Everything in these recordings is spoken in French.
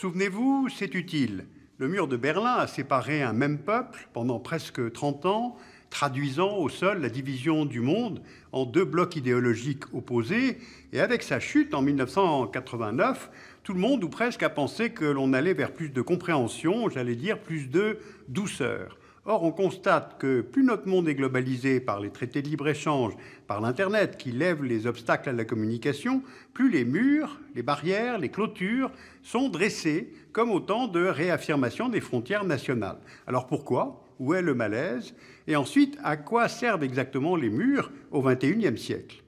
Souvenez-vous, c'est utile. Le mur de Berlin a séparé un même peuple pendant presque 30 ans, traduisant au sol la division du monde en deux blocs idéologiques opposés. Et avec sa chute en 1989, tout le monde ou presque a pensé que l'on allait vers plus de compréhension, j'allais dire plus de douceur. Or, on constate que plus notre monde est globalisé par les traités de libre-échange, par l'Internet qui lève les obstacles à la communication, plus les murs, les barrières, les clôtures sont dressés comme autant de réaffirmations des frontières nationales. Alors pourquoi? Où est le malaise? Et ensuite, à quoi servent exactement les murs au XXIe siècle?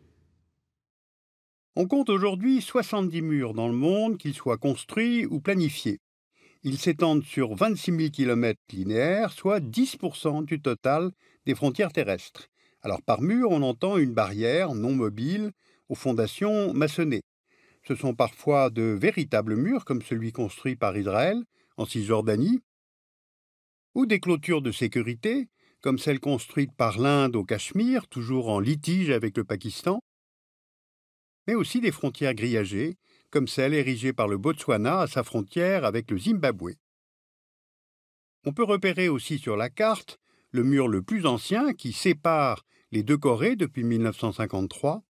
On compte aujourd'hui 70 murs dans le monde, qu'ils soient construits ou planifiés. Ils s'étendent sur 26 000 km linéaires, soit 10% du total des frontières terrestres. Alors par mur, on entend une barrière non mobile aux fondations maçonnées. Ce sont parfois de véritables murs, comme celui construit par Israël en Cisjordanie, ou des clôtures de sécurité, comme celle construite par l'Inde au Cachemire, toujours en litige avec le Pakistan, mais aussi des frontières grillagées, comme celle érigée par le Botswana à sa frontière avec le Zimbabwe. On peut repérer aussi sur la carte le mur le plus ancien qui sépare les deux Corées depuis 1953,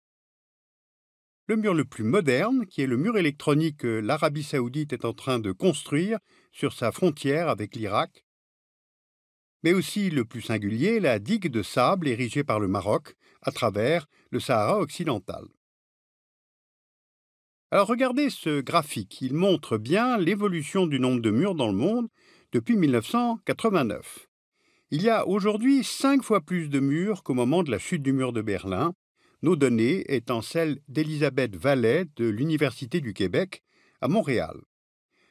le mur le plus moderne, qui est le mur électronique que l'Arabie saoudite est en train de construire sur sa frontière avec l'Irak, mais aussi le plus singulier, la digue de sable érigée par le Maroc à travers le Sahara occidental. Alors regardez ce graphique, il montre bien l'évolution du nombre de murs dans le monde depuis 1989. Il y a aujourd'hui 5 fois plus de murs qu'au moment de la chute du mur de Berlin, nos données étant celles d'Elisabeth Vallet de l'Université du Québec à Montréal.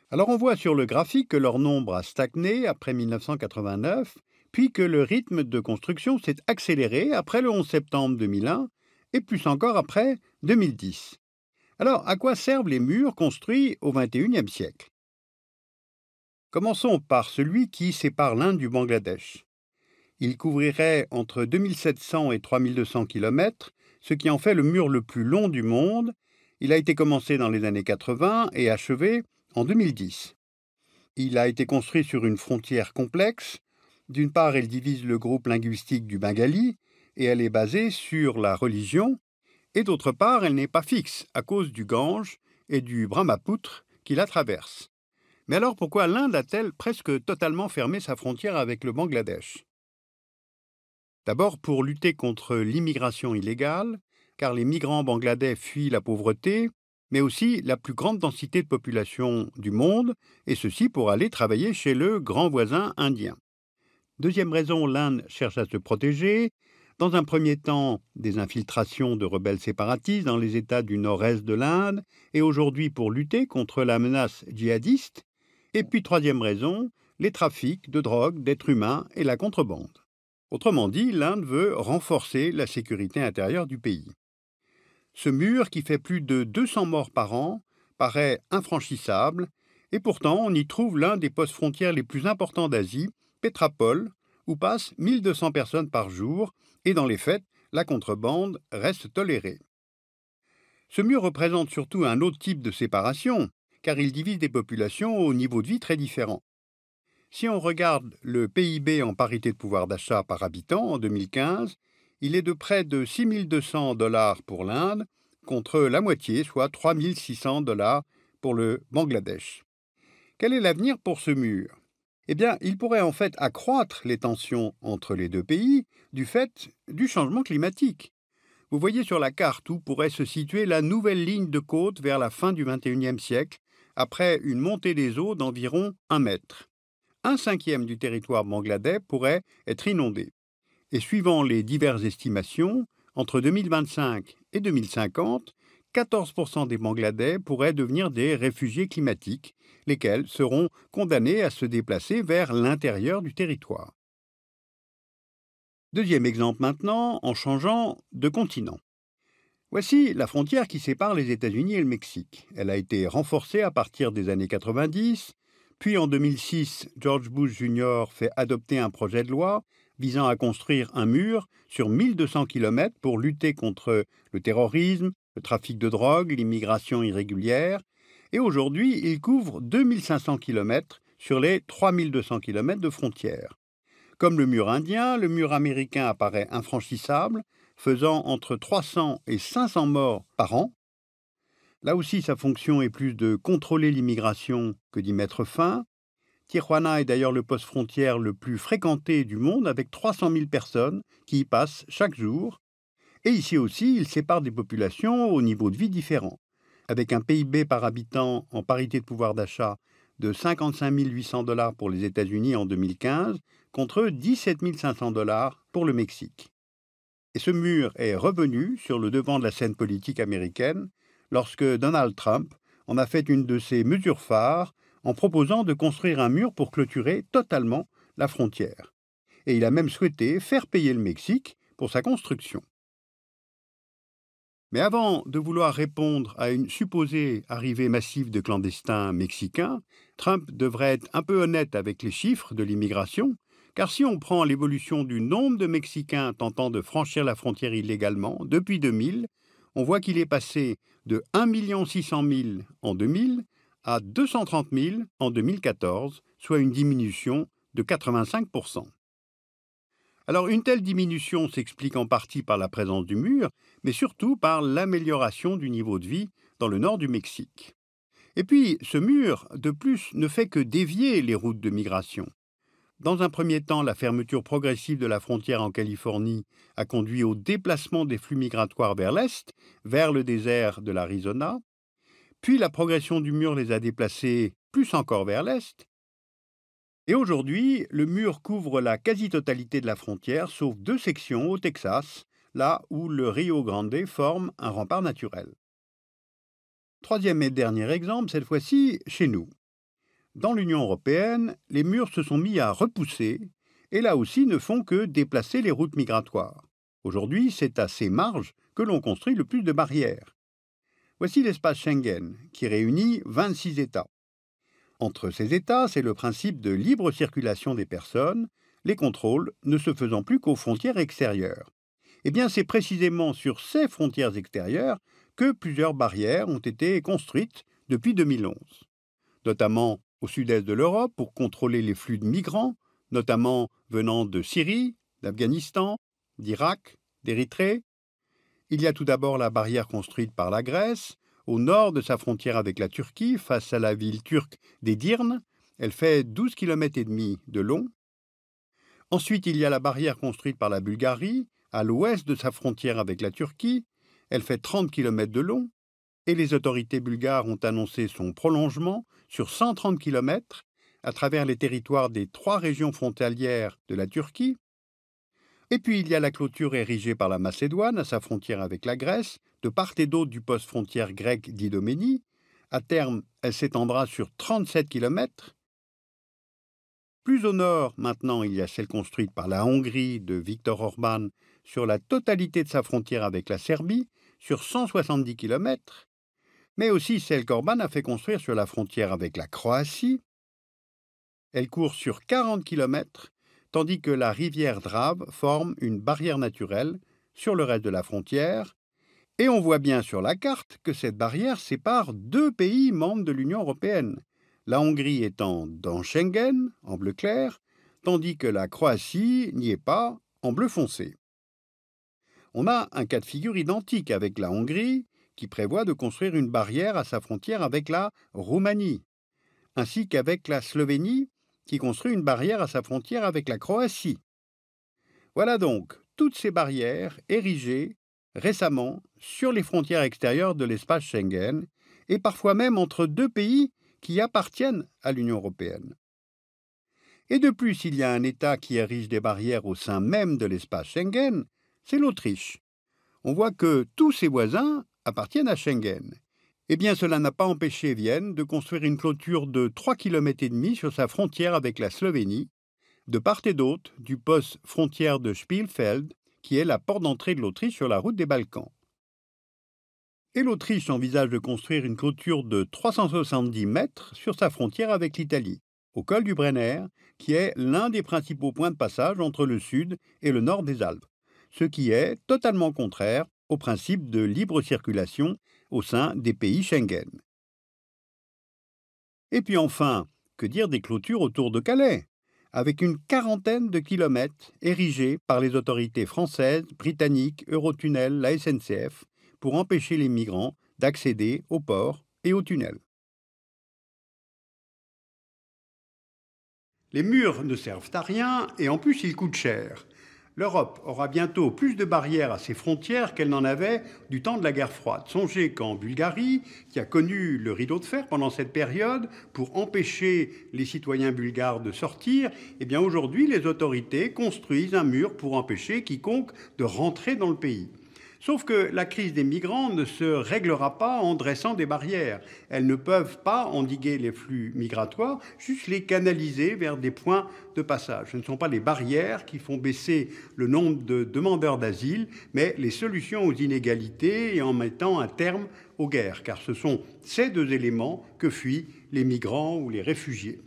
Alors on voit sur le graphique que leur nombre a stagné après 1989, puis que le rythme de construction s'est accéléré après le 11 septembre 2001 et plus encore après 2010. Alors à quoi servent les murs construits au XXIe siècle? Commençons par celui qui sépare l'Inde du Bangladesh. Il couvrirait entre 2700 et 3200 km, ce qui en fait le mur le plus long du monde. Il a été commencé dans les années 80 et achevé en 2010. Il a été construit sur une frontière complexe. D'une part, elle divise le groupe linguistique du bengali et elle est basée sur la religion. Et d'autre part, elle n'est pas fixe à cause du Gange et du Brahmapoutre qui la traverse. Mais alors pourquoi l'Inde a-t-elle presque totalement fermé sa frontière avec le Bangladesh? D'abord pour lutter contre l'immigration illégale, car les migrants bangladais fuient la pauvreté, mais aussi la plus grande densité de population du monde, et ceci pour aller travailler chez le grand voisin indien. Deuxième raison, l'Inde cherche à se protéger. Dans un premier temps, des infiltrations de rebelles séparatistes dans les États du nord-est de l'Inde, et aujourd'hui pour lutter contre la menace djihadiste. Et puis troisième raison, les trafics de drogue, d'êtres humains et la contrebande. Autrement dit, l'Inde veut renforcer la sécurité intérieure du pays. Ce mur, qui fait plus de 200 morts par an, paraît infranchissable, et pourtant on y trouve l'un des postes frontières les plus importants d'Asie, Petrapol, où passent 1200 personnes par jour, et dans les faits, la contrebande reste tolérée. Ce mur représente surtout un autre type de séparation, car il divise des populations au niveau de vie très différent. Si on regarde le PIB en parité de pouvoir d'achat par habitant en 2015, il est de près de 6 200 $ pour l'Inde, contre la moitié, soit 3 600 $ pour le Bangladesh. Quel est l'avenir pour ce mur? Eh bien, il pourrait en fait accroître les tensions entre les deux pays du fait du changement climatique. Vous voyez sur la carte où pourrait se situer la nouvelle ligne de côte vers la fin du XXIe siècle, après une montée des eaux d'environ 1 mètre. Un cinquième du territoire bangladais pourrait être inondé. Et suivant les diverses estimations, entre 2025 et 2050, 14% des Bangladais pourraient devenir des réfugiés climatiques, lesquels seront condamnés à se déplacer vers l'intérieur du territoire. Deuxième exemple maintenant, en changeant de continent. Voici la frontière qui sépare les États-Unis et le Mexique. Elle a été renforcée à partir des années 90, puis en 2006, George Bush Jr. fait adopter un projet de loi visant à construire un mur sur 1200 km pour lutter contre le terrorisme, le trafic de drogue, l'immigration irrégulière. Et aujourd'hui, il couvre 2500 km sur les 3200 km de frontière. Comme le mur indien, le mur américain apparaît infranchissable, faisant entre 300 et 500 morts par an. Là aussi, sa fonction est plus de contrôler l'immigration que d'y mettre fin. Tijuana est d'ailleurs le poste frontière le plus fréquenté du monde avec 300 000 personnes qui y passent chaque jour. Et ici aussi, il sépare des populations au niveau de vie différent, avec un PIB par habitant en parité de pouvoir d'achat de 55 800 $ pour les États-Unis en 2015 contre 17 500 $ pour le Mexique. Et ce mur est revenu sur le devant de la scène politique américaine lorsque Donald Trump en a fait une de ses mesures phares en proposant de construire un mur pour clôturer totalement la frontière. Et il a même souhaité faire payer le Mexique pour sa construction. Mais avant de vouloir répondre à une supposée arrivée massive de clandestins mexicains, Trump devrait être un peu honnête avec les chiffres de l'immigration, car si on prend l'évolution du nombre de Mexicains tentant de franchir la frontière illégalement depuis 2000, on voit qu'il est passé de 1 600 000 en 2000 à 230 000 en 2014, soit une diminution de 85%. Alors une telle diminution s'explique en partie par la présence du mur, mais surtout par l'amélioration du niveau de vie dans le nord du Mexique. Et puis, ce mur, de plus, ne fait que dévier les routes de migration. Dans un premier temps, la fermeture progressive de la frontière en Californie a conduit au déplacement des flux migratoires vers l'est, vers le désert de l'Arizona. Puis la progression du mur les a déplacés plus encore vers l'est. Et aujourd'hui, le mur couvre la quasi-totalité de la frontière, sauf 2 sections au Texas, là où le Rio Grande forme un rempart naturel. Troisième et dernier exemple, cette fois-ci, chez nous. Dans l'Union européenne, les murs se sont mis à repousser et là aussi ne font que déplacer les routes migratoires. Aujourd'hui, c'est à ces marges que l'on construit le plus de barrières. Voici l'espace Schengen, qui réunit 26 États. Entre ces États, c'est le principe de libre circulation des personnes, les contrôles ne se faisant plus qu'aux frontières extérieures. Eh bien, c'est précisément sur ces frontières extérieures que plusieurs barrières ont été construites depuis 2011, notamment au sud-est de l'Europe pour contrôler les flux de migrants, notamment venant de Syrie, d'Afghanistan, d'Irak, d'Érythrée. Il y a tout d'abord la barrière construite par la Grèce, au nord de sa frontière avec la Turquie, face à la ville turque d'Edirne. Elle fait 12,5 km de long. Ensuite, il y a la barrière construite par la Bulgarie, à l'ouest de sa frontière avec la Turquie. Elle fait 30 km de long. Et les autorités bulgares ont annoncé son prolongement sur 130 km à travers les territoires des 3 régions frontalières de la Turquie. Et puis il y a la clôture érigée par la Macédoine à sa frontière avec la Grèce, de part et d'autre du poste frontière grec d'Idoménie. À terme, elle s'étendra sur 37 km. Plus au nord, maintenant, il y a celle construite par la Hongrie de Viktor Orban sur la totalité de sa frontière avec la Serbie, sur 170 km, mais aussi celle qu'Orban a fait construire sur la frontière avec la Croatie. Elle court sur 40 km, tandis que la rivière Drave forme une barrière naturelle sur le reste de la frontière. Et on voit bien sur la carte que cette barrière sépare 2 pays membres de l'Union européenne, la Hongrie étant dans Schengen, en bleu clair, tandis que la Croatie n'y est pas, en bleu foncé. On a un cas de figure identique avec la Hongrie, qui prévoit de construire une barrière à sa frontière avec la Roumanie, ainsi qu'avec la Slovénie, qui construit une barrière à sa frontière avec la Croatie. Voilà donc toutes ces barrières érigées récemment sur les frontières extérieures de l'espace Schengen, et parfois même entre 2 pays qui appartiennent à l'Union européenne. Et de plus, il y a un État qui érige des barrières au sein même de l'espace Schengen, c'est l'Autriche. On voit que tous ses voisins appartiennent à Schengen. Eh bien, cela n'a pas empêché Vienne de construire une clôture de 3,5 km sur sa frontière avec la Slovénie, de part et d'autre du poste frontière de Spielfeld, qui est la porte d'entrée de l'Autriche sur la route des Balkans. Et l'Autriche envisage de construire une clôture de 370 mètres sur sa frontière avec l'Italie, au col du Brenner, qui est l'un des principaux points de passage entre le sud et le nord des Alpes, ce qui est totalement contraire au principe de libre circulation au sein des pays Schengen. Et puis enfin, que dire des clôtures autour de Calais, avec une quarantaine de kilomètres érigés par les autorités françaises, britanniques, Eurotunnel, la SNCF, pour empêcher les migrants d'accéder au port et au tunnel. Les murs ne servent à rien et en plus ils coûtent cher. L'Europe aura bientôt plus de barrières à ses frontières qu'elle n'en avait du temps de la guerre froide. Songez qu'en Bulgarie, qui a connu le rideau de fer pendant cette période, pour empêcher les citoyens bulgares de sortir, eh bien aujourd'hui les autorités construisent un mur pour empêcher quiconque de rentrer dans le pays. Sauf que la crise des migrants ne se réglera pas en dressant des barrières. Elles ne peuvent pas endiguer les flux migratoires, juste les canaliser vers des points de passage. Ce ne sont pas les barrières qui font baisser le nombre de demandeurs d'asile, mais les solutions aux inégalités et en mettant un terme aux guerres, car ce sont ces deux éléments que fuient les migrants ou les réfugiés.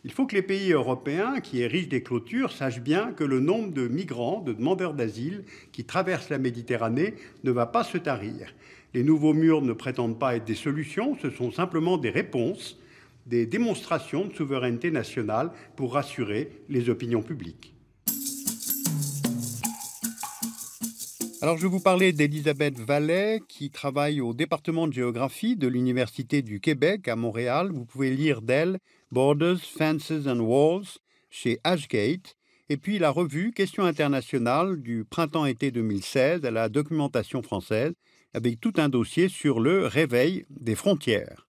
Il faut que les pays européens qui érigent des clôtures sachent bien que le nombre de migrants, de demandeurs d'asile qui traversent la Méditerranée ne va pas se tarir. Les nouveaux murs ne prétendent pas être des solutions, ce sont simplement des réponses, des démonstrations de souveraineté nationale pour rassurer les opinions publiques. Alors je vais vous parler d'Elisabeth Vallet qui travaille au département de géographie de l'Université du Québec à Montréal. Vous pouvez lire d'elle Borders, Fences and Walls chez Ashgate. Et puis la revue Questions internationales du printemps-été 2016 à la documentation française avec tout un dossier sur le réveil des frontières.